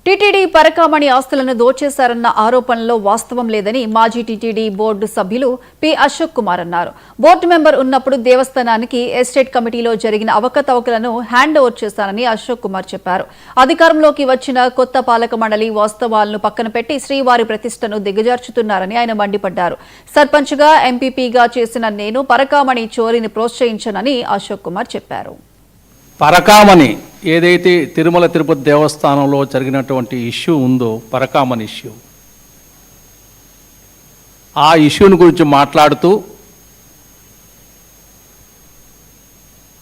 TTD Parakamani ఆస్తులను దోచేశారన్న ఆరోపణలో వాస్తవం లేదని మాజీ టీటీడీ బోర్డు సభ్యులు పి అశోక్ కుమార్ అన్నారు. బోర్డు మెంబర్ ఉన్నప్పుడు దేవస్థానానికి ఎస్టేట్ కమిటీలో జరిగిన అవకతవకలను హ్యాండ్ ఓవర్ చేశానని అశోక్ కుమార్ చెప్పారు. అధికారంలోకి వచ్చిన కొత్త పాలక మండలి వాస్తవాలను పక్కన పెట్టి శ్రీవారి ప్రతిష్టను దిగజార్చుతున్నారని ఆయన మండిపడ్డారు. సర్పంచ్గా ఎంపీపీగా చేసిన నేను పరకామణి చోరీని ప్రోత్సహించనని అశోక్ కుమార్ చెప్పారు. పరకామణి ఏదైతే తిరుమల తిరుపతి దేవస్థానంలో జరిగినటువంటి ఇష్యూ ఉందో, పరకామణి ఇష్యూ, ఆ ఇష్యూని గురించి మాట్లాడుతూ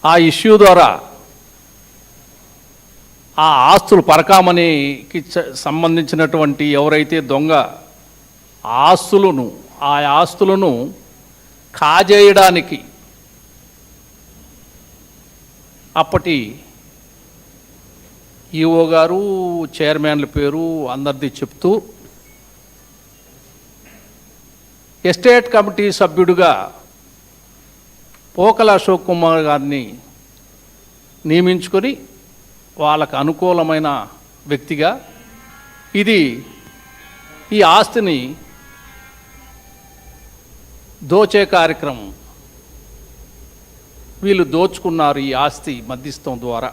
ఆ ఇష్యూ ద్వారా ఆ ఆస్తులు పరకామణికి సంబంధించినటువంటి ఎవరైతే దొంగ ఆ ఆస్తులను కాజేయడానికి అప్పటి ఈఓ గారు, చైర్మన్ల పేరు అందరిది చెప్తూ ఎస్టేట్ కమిటీ సభ్యుడిగా పోకల అశోక్ కుమార్ గారిని నియమించుకొని వాళ్ళకు అనుకూలమైన వ్యక్తిగా ఈ ఆస్తిని దోచే కార్యక్రమం, వీళ్ళు దోచుకున్నారు ఈ ఆస్తి మధ్యస్థం ద్వారా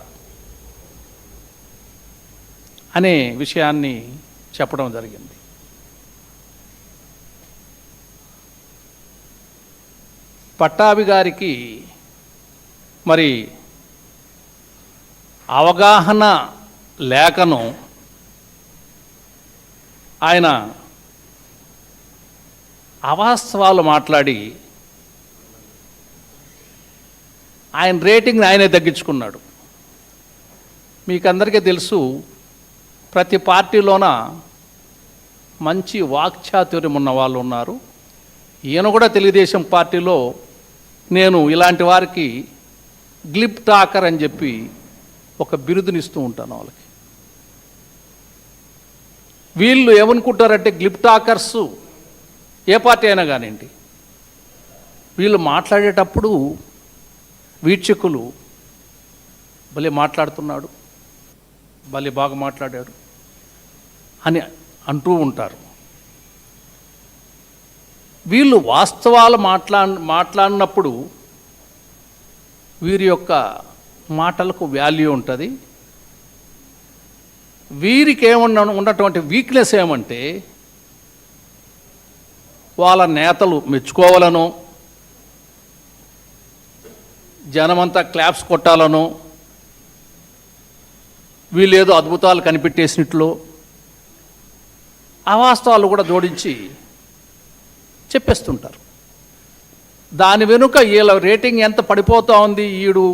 అనే విషయాన్ని చెప్పడం జరిగింది. పట్టాభి గారికి మరి అవగాహన లేఖను ఆయన అవాస్తవాలు మాట్లాడి ఆయన రేటింగ్ని ఆయనే తగ్గించుకున్నాడు. మీకందరికీ తెలుసు, ప్రతి పార్టీలోన మంచి వాక్చాతుర్యం ఉన్న వాళ్ళు ఉన్నారు. ఈయన కూడా తెలుగుదేశం పార్టీలో నేను ఇలాంటి వారికి గ్లిప్ టాకర్ అని చెప్పి ఒక బిరుదునిస్తూ ఉంటాను వాళ్ళకి. వీళ్ళు ఏమనుకుంటారంటే గ్లిప్ టాకర్స్ ఏ పార్టీ అయినా కానివ్వండి, వీళ్ళు మాట్లాడేటప్పుడు వీక్షకులు భలే మాట్లాడుతున్నాడు, భలే బాగా మాట్లాడాడు అని అంటూ ఉంటారు. వీళ్ళు వాస్తవాలు మాట్లాడినప్పుడు వీరి యొక్క మాటలకు వాల్యూ ఉంటుంది. వీరికి ఉన్నటువంటి వీక్నెస్ ఏమంటే వాళ్ళ నేతలు మెచ్చుకోవాలనో, జనమంతా క్లాప్స్ కొట్టాలనో, వీళ్ళేదో అద్భుతాలు కనిపెట్టేసినట్లు అవాస్తవాలు కూడా జోడించి చెప్పేస్తుంటారు. దాని వెనుక వీళ్ళ రేటింగ్ ఎంత పడిపోతూ ఉంది, ఈడు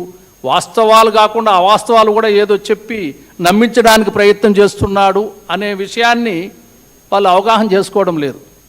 వాస్తవాలు కాకుండా అవాస్తవాలు కూడా ఏదో చెప్పి నమ్మించడానికి ప్రయత్నం చేస్తున్నాడు అనే విషయాన్ని వాళ్ళు అవగాహన చేసుకోవడం లేదు.